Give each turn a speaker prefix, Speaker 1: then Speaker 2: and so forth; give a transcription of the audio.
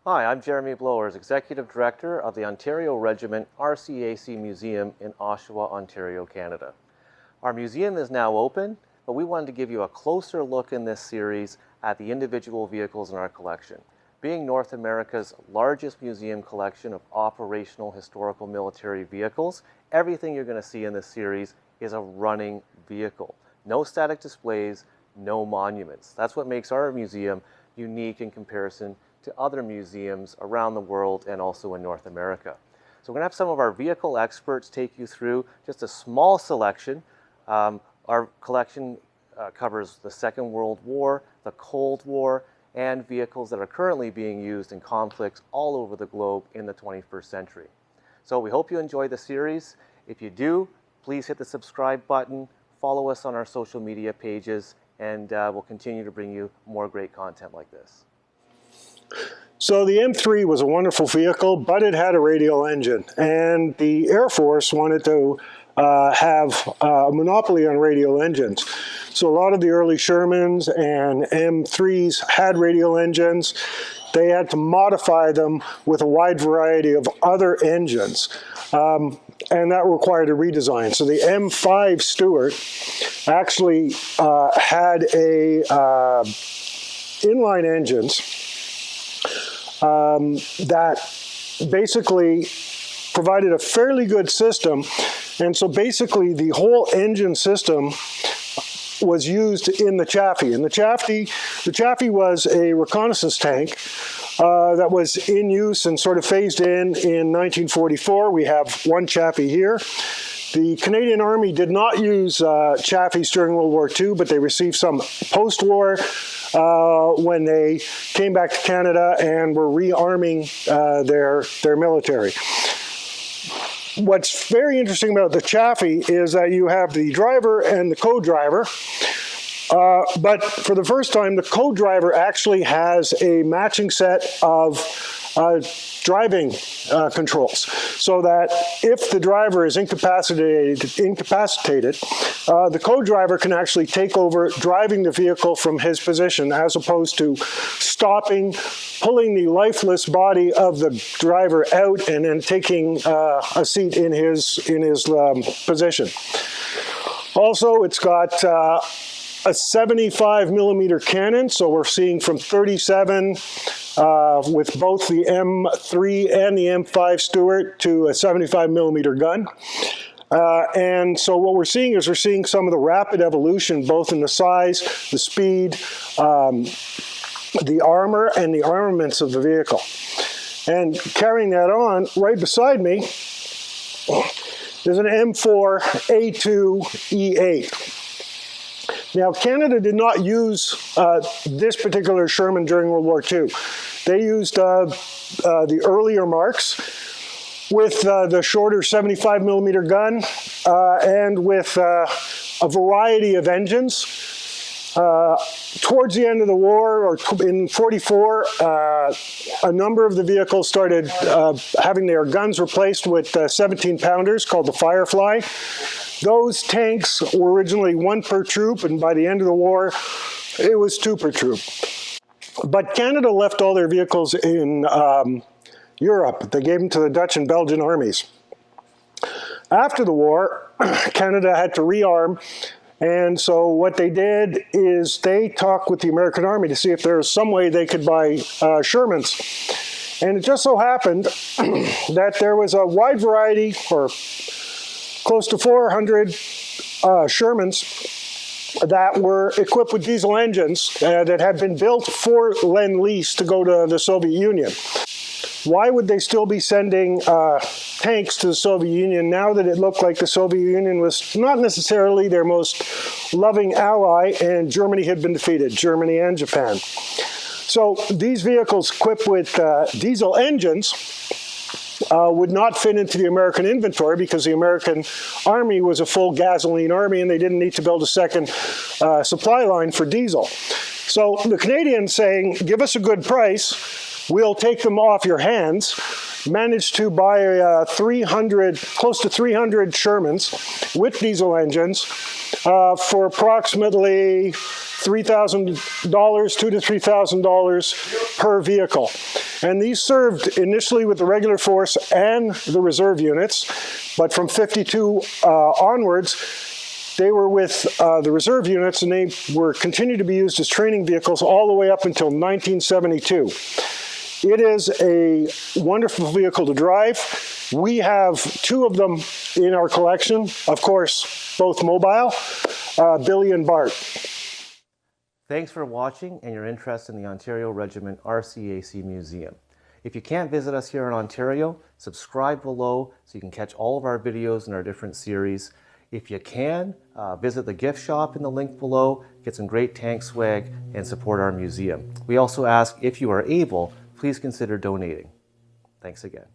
Speaker 1: Hi, I'm Jeremy Blowers, Executive Director of the Ontario Regiment RCAC Museum in Oshawa, Ontario, Canada. Our museum is now open, but we wanted to give you a closer look in this series at the individual vehicles in our collection. Being North America's largest museum collection of operational historical military vehicles, everything you're going to see in this series is a running vehicle. No static displays, no monuments. That's what makes our museum unique in comparison to other museums around the world and also in North America. So we're going to have some of our vehicle experts take you through just a small selection. Our collection covers the Second World War, the Cold War, and vehicles that are currently being used in conflicts all over the globe in the 21st century. So we hope you enjoy the series. If you do, please hit the subscribe button, follow us on our social media pages, and we'll continue to bring you more great content like this.
Speaker 2: So the M3 was a wonderful vehicle, but it had a radial engine, and the Air Force wanted to have a monopoly on radial engines. So a lot of the early Shermans and M3s had radial engines. They had to modify them with a wide variety of other engines, and that required a redesign. So the M5 Stuart actually had a inline engines that basically provided a fairly good system, and so basically the whole engine system was used in the Chaffee. And the Chaffee was a reconnaissance tank that was in use and sort of phased in 1944. We have one Chaffee here. The Canadian Army did not use Chaffees during World War II, but they received some post-war when they came back to Canada and were rearming their military. What's very interesting about the Chaffee is that you have the driver and the co-driver, but for the first time, the co-driver actually has a matching set of driving controls, so that if the driver is incapacitated, the co-driver can actually take over driving the vehicle from his position, as opposed to stopping, pulling the lifeless body of the driver out, and then taking a seat in his position. Also, it's got a 75 millimeter cannon, so we're seeing from 37 with both the M3 and the M5 Stuart to a 75 millimeter gun. And so what we're seeing is some of the rapid evolution, both in the size, the speed, the armor, and the armaments of the vehicle. And carrying that on, right beside me, there's an M4A2E8. Now, Canada did not use this particular Sherman during World War II. They used the earlier Marks with the shorter 75 millimeter gun and with a variety of engines. Towards the end of the war, or in 44, a number of the vehicles started having their guns replaced with 17-pounders called the Firefly. Those tanks were originally 1 per troop, and by the end of the war, it was 2 per troop. But Canada left all their vehicles in Europe. They gave them to the Dutch and Belgian armies. After the war, Canada had to rearm, and so what they did is they talked with the American Army to see if there was some way they could buy Shermans. And it just so happened that there was a wide variety, or close to 400 Shermans that were equipped with diesel engines that had been built for Lend-Lease to go to the Soviet Union. Why would they still be sending tanks to the Soviet Union now that it looked like the Soviet Union was not necessarily their most loving ally and Germany had been defeated, Germany and Japan? So these vehicles equipped with diesel engines would not fit into the American inventory because the American Army was a full gasoline army and they didn't need to build a second supply line for diesel. So the Canadians saying, give us a good price, we'll take them off your hands, managed to buy close to 300 Shermans with diesel engines for approximately $3,000, $2,000 to $3,000 per vehicle. And these served initially with the regular force and the reserve units, but from 52 onwards, they were with the reserve units, and they were continued to be used as training vehicles all the way up until 1972. It is a wonderful vehicle to drive. We have 2 of them in our collection, of course, both mobile, Billy and Bart.
Speaker 1: Thanks for watching and your interest in the Ontario Regiment RCAC Museum. If you can't visit us here in Ontario, subscribe below so you can catch all of our videos in our different series. If you can, visit the gift shop in the link below, get some great tank swag, and support our museum. We also ask, if you are able, please consider donating. Thanks again.